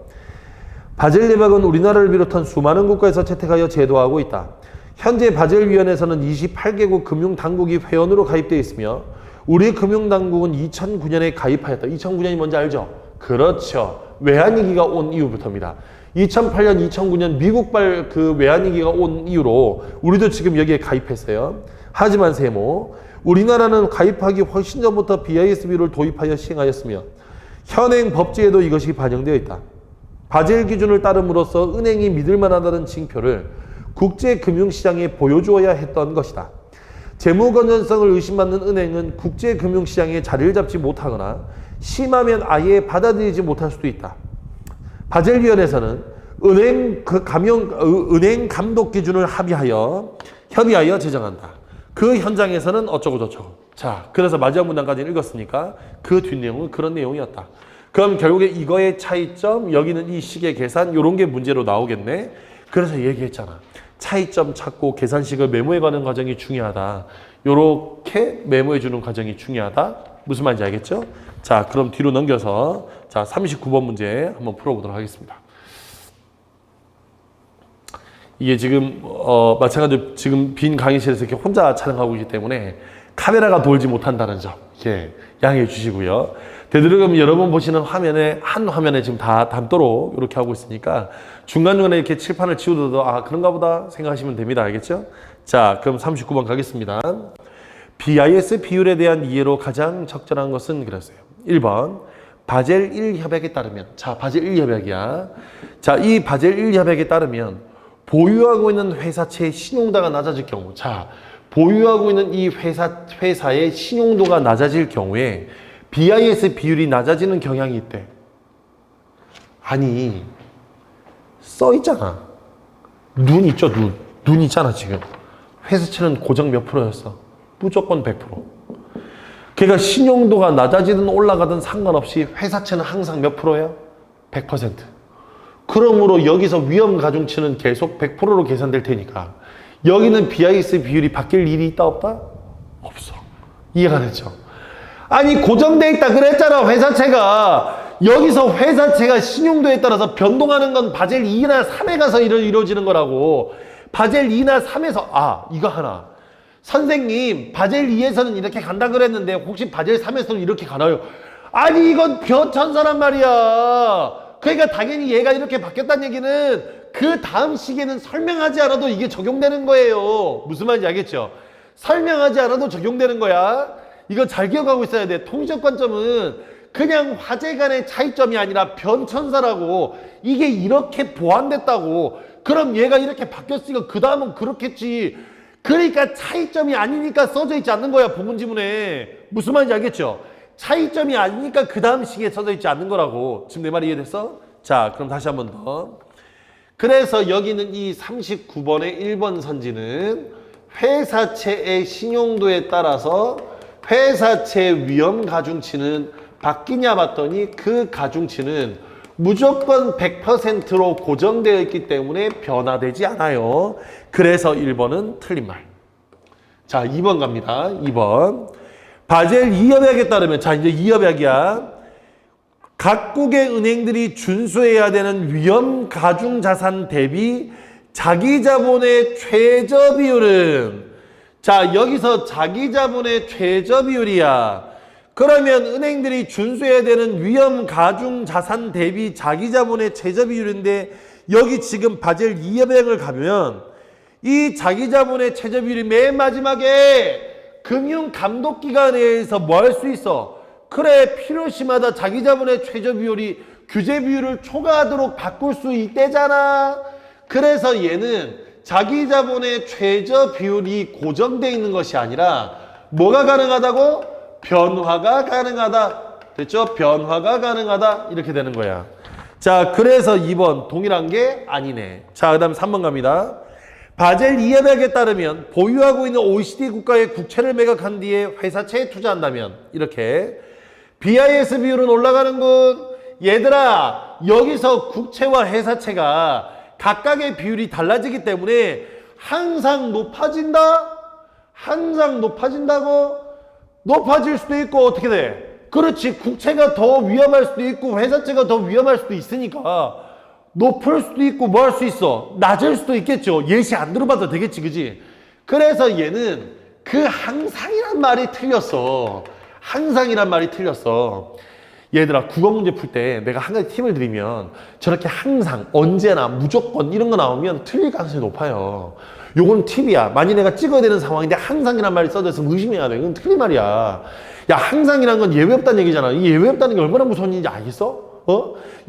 바젤 내막은 우리나라를 비롯한 수많은 국가에서 채택하여 제도화하고 있다. 현재 바젤위원회에서는 28개국 금융당국이 회원으로 가입되어 있으며 우리 금융당국은 2009년에 가입하였다. 2009년이 뭔지 알죠? 그렇죠. 외환위기가 온 이후부터입니다. 2008년, 2009년 미국발 그 외환위기가 온 이후로 우리도 지금 여기에 가입했어요. 하지만 세모, 우리나라는 가입하기 훨씬 전부터 BISB를 도입하여 시행하였으며 현행 법제에도 이것이 반영되어 있다. 바젤 기준을 따름으로써 은행이 믿을 만하다는 징표를 국제금융시장에 보여주어야 했던 것이다. 재무 건전성을 의심받는 은행은 국제금융시장에 자리를 잡지 못하거나 심하면 아예 받아들이지 못할 수도 있다. 바젤위원회에서는 은행 감독 기준을 협의하여 제정한다. 그 현장에서는 어쩌고 저쩌고. 자, 그래서 마지막 문단까지 읽었으니까 그 뒷내용은 그런 내용이었다. 그럼 결국에 이거의 차이점, 여기는 이 식의 계산, 요런 게 문제로 나오겠네. 그래서 얘기했잖아. 차이점 찾고 계산식을 메모해 가는 과정이 중요하다. 요렇게 메모해 주는 과정이 중요하다. 무슨 말인지 알겠죠? 자, 그럼 뒤로 넘겨서 자, 39번 문제 한번 풀어보도록 하겠습니다. 이게 지금 마찬가지로 지금 빈 강의실에서 이렇게 혼자 촬영하고 있기 때문에 카메라가 돌지 못한다는 점 이렇게 양해해 주시고요. 되도록이면 여러분 보시는 화면에 한 화면에 지금 다 담도록 이렇게 하고 있으니까 중간중간에 이렇게 칠판을 치우더라도 아 그런가 보다 생각하시면 됩니다. 알겠죠? 자, 그럼 39번 가겠습니다. BIS 비율에 대한 이해로 가장 적절한 것은 그랬어요. 1번 바젤 1 협약에 따르면, 자, 바젤 1 협약이야. 자, 이 바젤 1 협약에 따르면 보유하고 있는 회사체의 신용도가 낮아질 경우, 자, 보유하고 있는 이 회사의 신용도가 낮아질 경우에 BIS 비율이 낮아지는 경향이 있대. 아니, 써 있잖아. 눈 있죠, 눈. 눈 있잖아, 지금. 회사채는 고정 몇 프로였어? 무조건 100%. 그러니까 신용도가 낮아지든 올라가든 상관없이 회사채는 항상 몇 프로야? 100%. 그러므로 여기서 위험 가중치는 계속 100%로 계산될 테니까 여기는 BIS 비율이 바뀔 일이 있다 없다? 없어. 이해가 됐죠? 아니 고정돼 있다 그랬잖아. 회사채가 여기서 회사채가 신용도에 따라서 변동하는 건 바젤 2나 3에 가서 이루어지는 거라고. 바젤 2나 3에서 이거 하나. 선생님 바젤 2에서는 이렇게 간다 그랬는데 혹시 바젤 3에서는 이렇게 가나요? 아니 이건 변천사란 말이야. 그러니까 당연히 얘가 이렇게 바뀌었다는 얘기는 그 다음 시기에는 설명하지 않아도 이게 적용되는 거예요. 무슨 말인지 알겠죠? 설명하지 않아도 적용되는 거야. 이거 잘 기억하고 있어야 돼. 통지적 관점은 그냥 화제 간의 차이점이 아니라 변천사라고. 이게 이렇게 보완됐다고. 그럼 얘가 이렇게 바뀌었으니까 그 다음은 그렇겠지. 그러니까 차이점이 아니니까 써져 있지 않는 거야, 본문 지문에. 무슨 말인지 알겠죠? 차이점이 아니니까 그 다음 시기에 써져 있지 않는 거라고. 지금 내 말이 이해됐어? 자, 그럼 다시 한 번 더. 그래서 여기는 이 39번의 1번 선지는 회사채의 신용도에 따라서 회사채 위험 가중치는 바뀌냐 봤더니 그 가중치는 무조건 100%로 고정되어 있기 때문에 변화되지 않아요. 그래서 1번은 틀린 말. 자, 2번 갑니다. 2번. 바젤 2협약에 따르면, 자, 이제 2협약이야. 각국의 은행들이 준수해야 되는 위험 가중 자산 대비 자기 자본의 최저 비율은, 자, 여기서 자기 자본의 최저 비율이야. 그러면 은행들이 준수해야 되는 위험 가중 자산 대비 자기 자본의 최저 비율인데 여기 지금 바젤 2협약을 가면 이 자기 자본의 최저 비율이 맨 마지막에 금융감독기관에서 뭐 할 수 있어? 그래, 필요시마다 자기 자본의 최저 비율이 규제 비율을 초과하도록 바꿀 수 있대잖아. 그래서 얘는 자기 자본의 최저 비율이 고정되어 있는 것이 아니라 뭐가 가능하다고? 변화가 가능하다. 됐죠? 변화가 가능하다. 이렇게 되는 거야. 자, 그래서 2번 동일한 게 아니네. 자, 그 다음 3번 갑니다. 바젤 2협약에 따르면 보유하고 있는 OECD 국가의 국채를 매각한 뒤에 회사채에 투자한다면 이렇게 BIS 비율은 올라가는군. 얘들아, 여기서 국채와 회사채가 각각의 비율이 달라지기 때문에 항상 높아진다? 항상 높아진다고? 높아질 수도 있고 어떻게 돼? 그렇지, 국채가 더 위험할 수도 있고 회사채가 더 위험할 수도 있으니까 높을 수도 있고 뭐 할 수 있어? 낮을 수도 있겠죠. 예시 안 들어봐도 되겠지, 그지? 그래서 얘는 그 항상이란 말이 틀렸어. 항상이란 말이 틀렸어. 얘들아, 국어 문제 풀 때 내가 한 가지 팁을 드리면 저렇게 항상, 언제나, 무조건 이런 거 나오면 틀릴 가능성이 높아요. 요건 팁이야. 만약 내가 찍어야 되는 상황인데 항상이란 말이 써져 있으면 의심해야 돼. 이건 틀린 말이야. 야, 항상이란 건 예외 없다는 얘기잖아. 이 예외 없다는 게 얼마나 무서운 일인지 알겠어?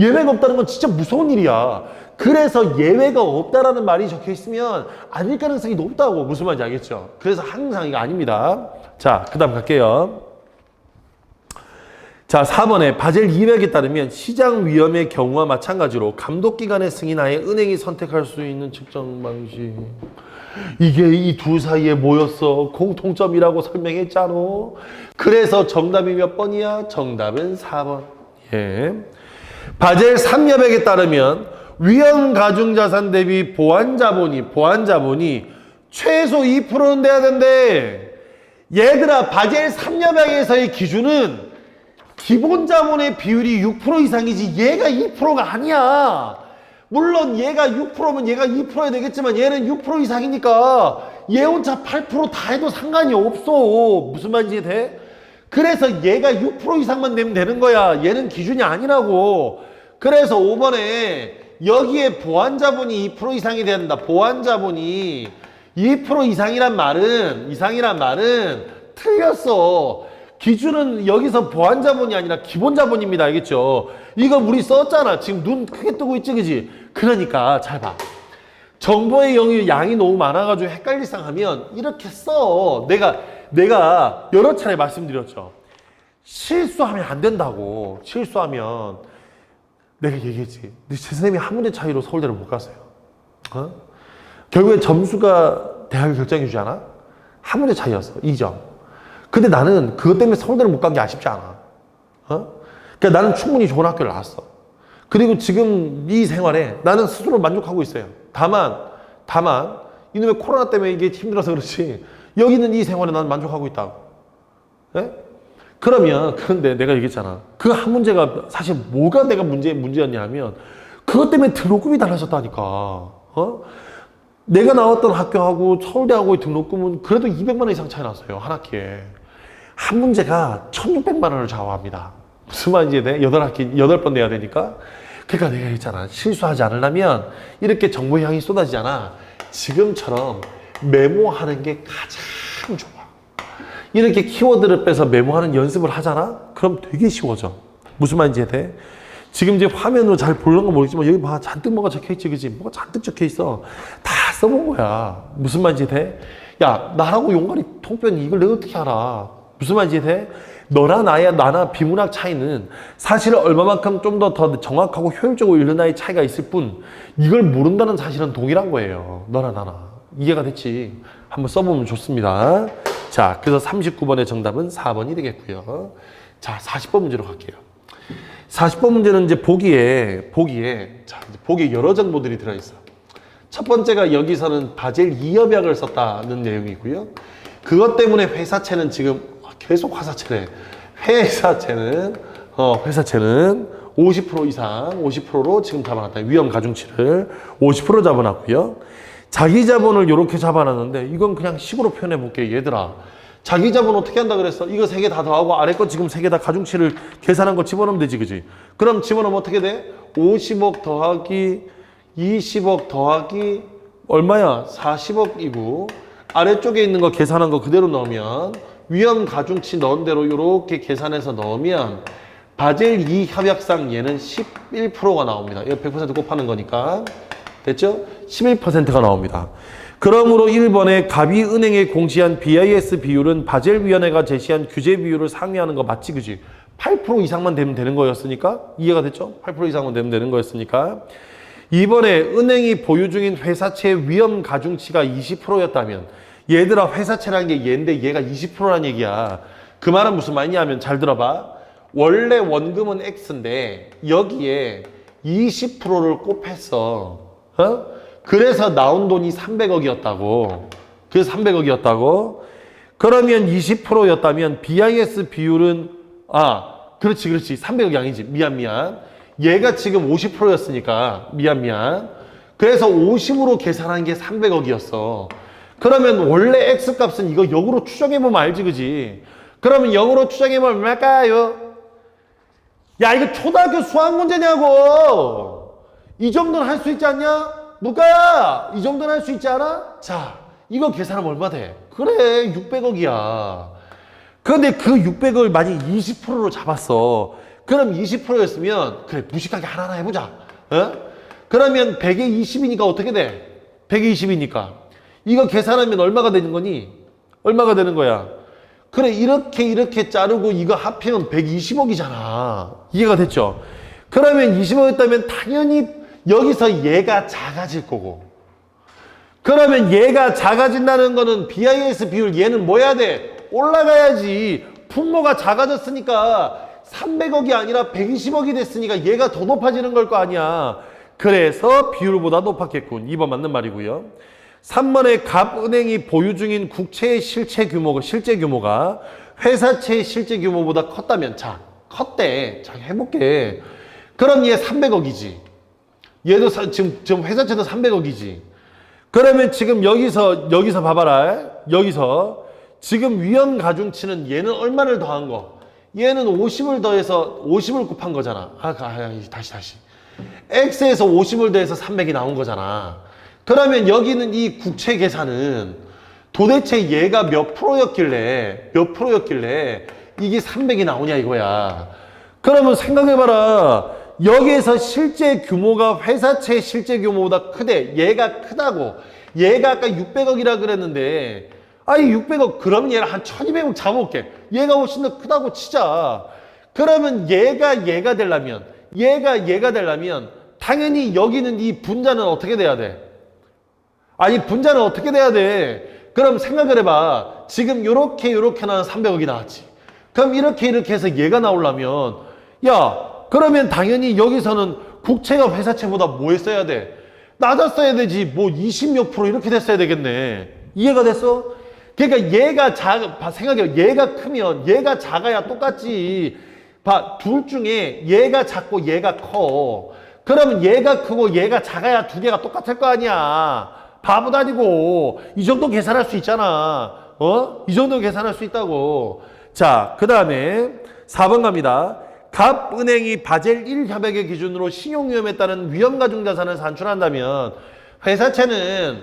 예외가 없다는 건 진짜 무서운 일이야. 그래서 예외가 없다라는 말이 적혀 있으면 아닐 가능성이 높다고. 무슨 말인지 알겠죠? 그래서 항상 이거 아닙니다. 자, 그 다음 갈게요. 자, 4번에 바젤 200에 따르면 시장 위험의 경우와 마찬가지로 감독기관의 승인하에 은행이 선택할 수 있는 측정 방식. 이게 이 둘 사이에 뭐였어? 공통점이라고 설명했잖아. 그래서 정답이 몇 번이야? 정답은 4번. 예. 바젤 3협약에 따르면 위험 가중자산 대비 보완자본이 최소 2%는 돼야 된대. 얘들아, 바젤 3협약에서의 기준은 기본 자본의 비율이 6% 이상이지 얘가 2%가 아니야. 물론 얘가 6%면 얘가 2%야 되겠지만 얘는 6% 이상이니까 얘 혼자 8% 다 해도 상관이 없어. 무슨 말인지 돼? 그래서 얘가 6% 이상만 내면 되는 거야. 얘는 기준이 아니라고. 그래서 5번에 여기에 보완자본이 2% 이상이 돼야 된다. 보완자본이 2% 이상이란 말은 틀렸어. 기준은 여기서 보완자본이 아니라 기본자본입니다. 알겠죠? 이거 우리 썼잖아. 지금 눈 크게 뜨고 있지, 그지? 그러니까 잘 봐. 정보의 양이 너무 많아가지고 헷갈릴상 하면 이렇게 써. 내가 여러 차례 말씀드렸죠. 실수하면 안 된다고. 실수하면 내가 얘기했지. 제 선생님이 한 문제 차이로 서울대를 못 갔어요. 결국에 점수가 대학을 결정해 주지 않아? 한 문제 차이였어. 2점. 근데 나는 그것 때문에 서울대를 못 간 게 아쉽지 않아. 그러니까 나는 충분히 좋은 학교를 나왔어. 그리고 지금 이 생활에 나는 스스로 만족하고 있어요. 다만 이놈의 코로나 때문에 이게 힘들어서 그렇지 여기 있는 이 생활에 나는 만족하고 있다고. 예? 그런데 내가 얘기했잖아. 그 한 문제가 사실 뭐가 내가 문제였냐 하면 그것 때문에 등록금이 달라졌다니까. 내가 나왔던 학교하고 서울대하고의 등록금은 그래도 200만 원 이상 차이 났어요. 한 학기에. 한 문제가 1,600만 원을 좌우합니다. 무슨 말인지 돼? 8번 내야 되니까. 그러니까 내가 했잖아. 실수하지 않으려면 이렇게 정보의 양이 쏟아지잖아. 지금처럼 메모하는 게 가장 좋아. 이렇게 키워드를 빼서 메모하는 연습을 하잖아? 그럼 되게 쉬워져. 무슨 말인지 돼? 지금 이제 화면으로 잘 보는 건 모르겠지만 여기 봐. 잔뜩 뭐가 적혀 있지, 그지? 뭐가 잔뜩 적혀 있어. 다 써본 거야. 무슨 말인지 돼? 야, 나라고 용가리 통변이 이걸 내가 어떻게 알아? 무슨 말인지 돼? 나나 비문학 차이는 사실 얼마만큼 좀 더 정확하고 효율적으로 읽는 차이가 있을 뿐 이걸 모른다는 사실은 동일한 거예요. 너나 나나. 이해가 됐지? 한번 써보면 좋습니다. 자, 그래서 39번의 정답은 4번이 되겠고요. 자, 40번 문제로 갈게요. 40번 문제는 이제 보기에 여러 정보들이 들어있어. 첫 번째가 여기서는 바젤 2협약을 썼다는 내용이고요. 그것 때문에 회사채는 지금 계속 화사채래. 회사채는 50% 이상, 50%로 지금 잡아놨다. 위험 가중치를 50% 잡아놨고요. 자기 자본을 이렇게 잡아놨는데 이건 그냥 식으로 표현해 볼게요. 얘들아, 자기 자본 어떻게 한다 그랬어? 이거 3개 다 더하고 아래 거 지금 3개 다 가중치를 계산한 거 집어넣으면 되지, 그지? 그럼 집어넣으면 어떻게 돼? 50억 더하기 20억 더하기 얼마야? 40억이고 아래쪽에 있는 거 계산한 거 그대로 넣으면 위험 가중치 넣은 대로 이렇게 계산해서 넣으면 바젤 2 협약상 얘는 11%가 나옵니다. 이거 100% 곱하는 거니까. 됐죠? 11%가 나옵니다. 그러므로 1번에 갑이 은행에 공시한 BIS 비율은 바젤위원회가 제시한 규제 비율을 상회하는 거 맞지, 그지? 8% 이상만 되면 되는 거였으니까 이해가 됐죠? 8% 이상만 되면 되는 거였으니까. 2번에 은행이 보유 중인 회사채 위험 가중치가 20%였다면 얘들아 회사채라는 게 얘인데 얘가 20%란 얘기야. 그 말은 무슨 말이냐면 잘 들어봐. 원래 원금은 X인데 여기에 20%를 곱했어. 그래서 나온 돈이 300억이었다고. 그래서 300억이었다고. 그러면 20%였다면 BIS 비율은 그렇지 300억이 아니지. 미안. 얘가 지금 50%였으니까 미안. 그래서 50으로 계산한 게 300억이었어. 그러면 원래 X값은 이거 역으로 추정해보면 알지, 그지? 그러면 역으로 추정해보면 얼마일까요? 야, 이거 초등학교 수학 문제냐고! 이 정도는 할 수 있지 않냐? 누가야? 이 정도는 할 수 있지 않아? 자, 이거 계산하면 얼마 돼? 그래, 600억이야. 그런데 그 600억을 만약 20%로 잡았어. 그럼 20%였으면, 그래, 무식하게 하나하나 해보자. 그러면 100에 20이니까 어떻게 돼? 100에 20이니까. 이거 계산하면 얼마가 되는 거니? 얼마가 되는 거야? 그래, 이렇게 자르고 이거 합하면 120억이잖아. 이해가 됐죠? 그러면 20억이었다면 당연히 여기서 얘가 작아질 거고. 그러면 얘가 작아진다는 거는 BIS 비율 얘는 뭐 해야 돼? 올라가야지. 분모가 작아졌으니까 300억이 아니라 120억이 됐으니까 얘가 더 높아지는 걸 거 아니야. 그래서 비율보다 높았겠군. 2번 맞는 말이고요. 3번에 갑은행이 보유 중인 국채의 실제 규모가 회사채의 실제 규모보다 컸다면, 자, 컸대. 자, 해볼게. 그럼 얘 300억이지. 얘도 지금 회사채도 300억이지. 그러면 지금 여기서 봐봐라. 여기서 지금 위험 가중치는 얘는 얼마를 더한 거? 얘는 50을 더해서 50을 곱한 거잖아. 다시. X에서 50을 더해서 300이 나온 거잖아. 그러면 여기는 이 국채 계산은 도대체 얘가 몇 프로였길래 이게 300이 나오냐 이거야. 그러면 생각해봐라. 여기에서 실제 규모가 회사채 실제 규모보다 크대. 얘가 크다고. 얘가 아까 600억이라 그랬는데 600억 그러면 얘를 한 1200억 잡아볼게. 얘가 훨씬 더 크다고 치자. 그러면 얘가 되려면 당연히 여기는 이 분자는 어떻게 돼야 돼? 분자는 어떻게 돼야 돼? 그럼 생각을 해봐. 지금 요렇게 나온 300억이 나왔지. 그럼 이렇게 해서 얘가 나오려면 그러면 당연히 여기서는 국채가 회사채보다 뭐 했어야 돼? 낮았어야 되지. 뭐 20몇 프로 이렇게 됐어야 되겠네. 이해가 됐어? 그러니까 얘가 생각해. 얘가 크면 얘가 작아야 똑같지. 둘 중에 얘가 작고 얘가 커. 그러면 얘가 크고 얘가 작아야 두 개가 똑같을 거 아니야. 바보도 아니고 이 정도 계산할 수 있잖아. 이 정도 계산할 수 있다고. 자, 그 다음에 4번 갑니다. 갑은행이 바젤 1 협약의 기준으로 신용위험에 따른 위험가중 자산을 산출한다면 회사채는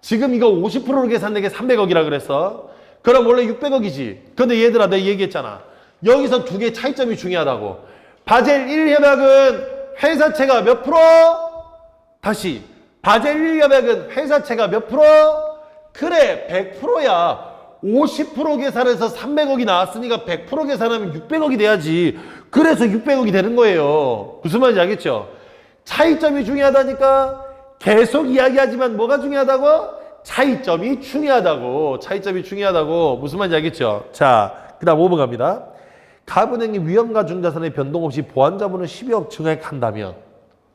지금 이거 50%로 계산된 게 300억이라 그랬어. 그럼 원래 600억이지. 근데 얘들아 내가 얘기했잖아. 여기서 두 개의 차이점이 중요하다고. 바젤 1 협약은 회사채가 몇 프로? 다시. 바젤 1 협약은 회사채가 몇 프로? 그래 100%야. 50% 계산해서 300억이 나왔으니까 100% 계산하면 600억이 돼야지. 그래서 600억이 되는 거예요. 무슨 말인지 알겠죠? 차이점이 중요하다니까. 계속 이야기하지만 뭐가 중요하다고? 차이점이 중요하다고. 무슨 말인지 알겠죠? 자, 그 다음 5번 갑니다. 갑은행이 위험가 중자산의 변동 없이 보완자본을 12억 증액한다면,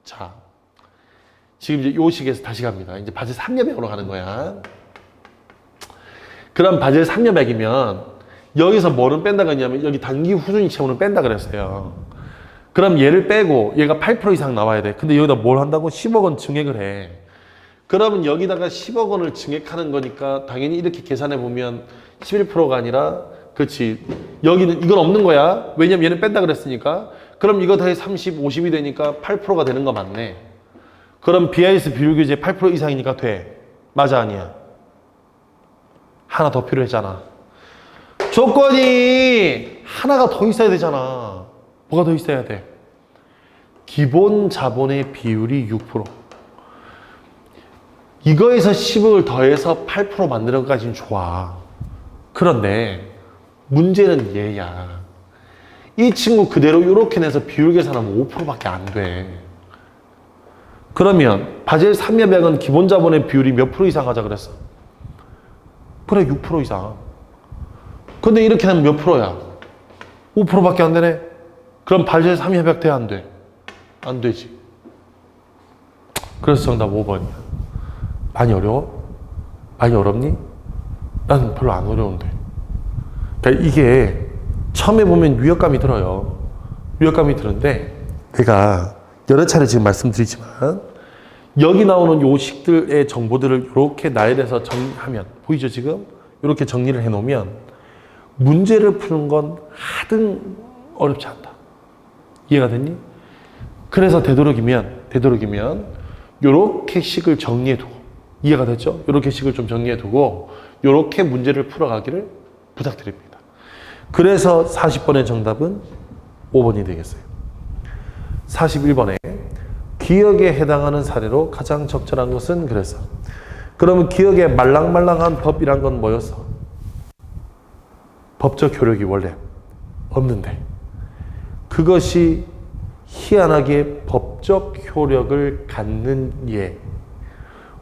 자, 지금 이제 요 식에서 다시 갑니다. 이제 바젤 3협약으로 가는 거야. 그럼 바젤 3협약이면 여기서 뭐는 뺀다고 했냐면 여기 단기 후순위 채무는 뺀다 그랬어요. 그럼 얘를 빼고 얘가 8% 이상 나와야 돼. 근데 여기다 뭘 한다고? 10억 원 증액을 해. 그러면 여기다가 10억 원을 증액하는 거니까 당연히 이렇게 계산해 보면 11%가 아니라, 그렇지, 여기는 이건 없는 거야. 왜냐면 얘는 뺀다 그랬으니까. 그럼 이거 더해 30, 50이 되니까 8%가 되는 거 맞네. 그럼 BIS 비율 규제 8% 이상이니까 돼. 맞아, 아니야? 하나 더 필요했잖아. 조건이 하나가 더 있어야 되잖아. 뭐가 더 있어야 돼? 기본 자본의 비율이 6%. 이거에서 10을 더해서 8% 만드는 것까지는 좋아. 그런데 문제는 얘야. 이 친구 그대로 이렇게 내서 비율 계산하면 5%밖에 안 돼. 그러면 바젤 3협약은 기본 자본의 비율이 몇 프로 이상 하자 그랬어? 그래, 6% 이상. 근데 이렇게 하면 몇 프로야? 5%밖에 안 되네? 그럼 바젤 3협약 돼, 안 돼? 안 되지. 그래서 정답 5번이야. 많이 어려워? 많이 어렵니? 난 별로 안 어려운데. 그러니까 이게 처음에 보면 위협감이 들어요. 위협감이 드는데 내가 여러 차례 지금 말씀드리지만 여기 나오는 요식들의 정보들을 이렇게 나열해서 정리하면 보이죠 지금? 이렇게 정리를 해놓으면 문제를 푸는 건 하등 어렵지 않다. 이해가 됐니? 그래서 되도록이면 이렇게 식을 정리해두고 이해가 됐죠? 이렇게 식을 좀 정리해두고 이렇게 문제를 풀어가기를 부탁드립니다. 그래서 40번의 정답은 5번이 되겠어요. 41번에 기억에 해당하는 사례로 가장 적절한 것은 그래서 그러면 기억에 말랑말랑한 법이란 건 뭐였어? 법적 효력이 원래 없는데 그것이 희한하게 법적 효력을 갖는 예.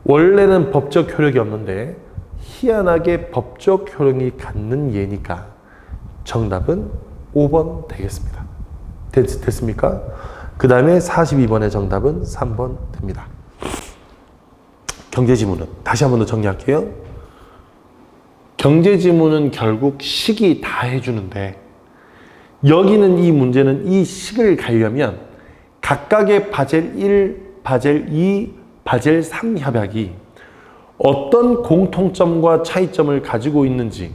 원래는 법적 효력이 없는데 희한하게 법적 효력이 갖는 예니까 정답은 5번 되겠습니다. 됐습니까? 그 다음에 42번의 정답은 3번 됩니다. 경제지문은 다시 한 번 더 정리할게요. 경제지문은 결국 식이 다 해주는데 여기는 이 문제는 이 식을 가려면 각각의 바젤 1, 바젤 2, 바젤 3 협약이 어떤 공통점과 차이점을 가지고 있는지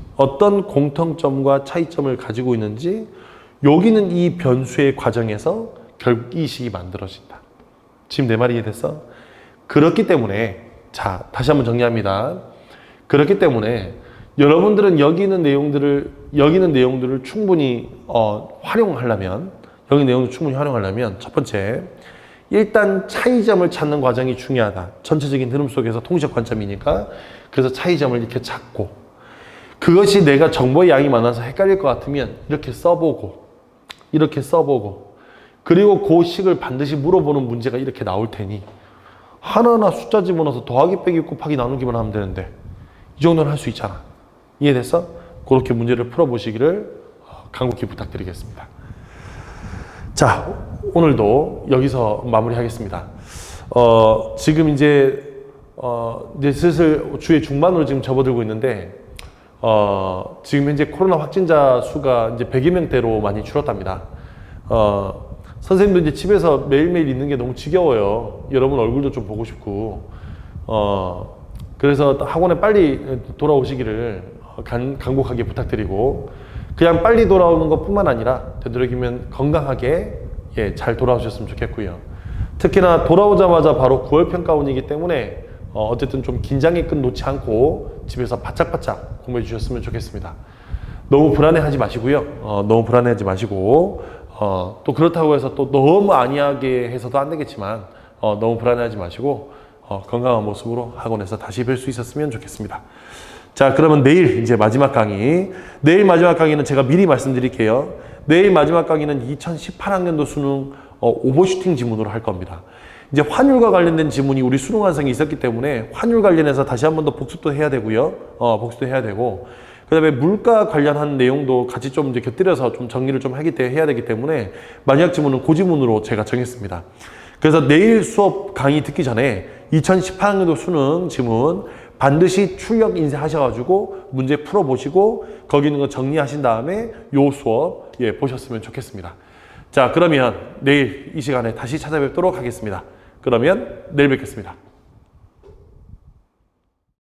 여기는 이 변수의 과정에서 결국 이 식이 만들어진다. 지금 내 말이 이해됐어? 그렇기 때문에 자 다시 한번 정리합니다. 그렇기 때문에 여러분들은 여기 있는 내용들을 충분히 활용하려면 첫 번째 일단 차이점을 찾는 과정이 중요하다. 전체적인 흐름 속에서 통시적 관점이니까 그래서 차이점을 이렇게 찾고 그것이 내가 정보의 양이 많아서 헷갈릴 것 같으면 이렇게 써보고 그리고 그 식을 반드시 물어보는 문제가 이렇게 나올 테니 하나하나 숫자 집어넣어서 더하기 빼기 곱하기 나누기만 하면 되는데 이 정도는 할 수 있잖아. 이해됐어? 그렇게 문제를 풀어보시기를 간곡히 부탁드리겠습니다. 자, 오늘도 여기서 마무리하겠습니다. 지금 이제 슬슬 주의 중반으로 지금 접어들고 있는데, 지금 현재 코로나 확진자 수가 이제 100여 명대로 많이 줄었답니다. 선생님도 이제 집에서 매일매일 있는 게 너무 지겨워요. 여러분 얼굴도 좀 보고 싶고, 그래서 학원에 빨리 돌아오시기를 간곡하게 부탁드리고, 그냥 빨리 돌아오는 것 뿐만 아니라 되도록이면 건강하게 잘 돌아오셨으면 좋겠고요. 특히나 돌아오자마자 바로 9월 평가원이기 때문에 어쨌든 좀 긴장의 끈 놓지 않고 집에서 바짝바짝 공부해 주셨으면 좋겠습니다. 너무 불안해하지 마시고요. 또 그렇다고 해서 또 너무 안이하게 해서도 안 되겠지만 너무 불안해하지 마시고 건강한 모습으로 학원에서 다시 뵐 수 있었으면 좋겠습니다. 자, 그러면 내일 이제 마지막 강의. 내일 마지막 강의는 제가 미리 말씀드릴게요. 내일 마지막 강의는 2018학년도 수능 오버슈팅 지문으로 할 겁니다. 이제 환율과 관련된 지문이 우리 수능 완성이 있었기 때문에 환율 관련해서 다시 한 번 더 복습도 해야 되고요. 복습도 해야 되고, 그 다음에 물가 관련한 내용도 같이 좀 이제 곁들여서 좀 정리를 좀 해야 되기 때문에 마지막 지문은 그 지문으로 제가 정했습니다. 그래서 내일 수업 강의 듣기 전에 2018학년도 수능 지문 반드시 출력 인쇄하셔가지고 문제 풀어보시고 거기 있는 거 정리하신 다음에 요 수업 보셨으면 좋겠습니다. 자, 그러면 내일 이 시간에 다시 찾아뵙도록 하겠습니다. 그러면 내일 뵙겠습니다.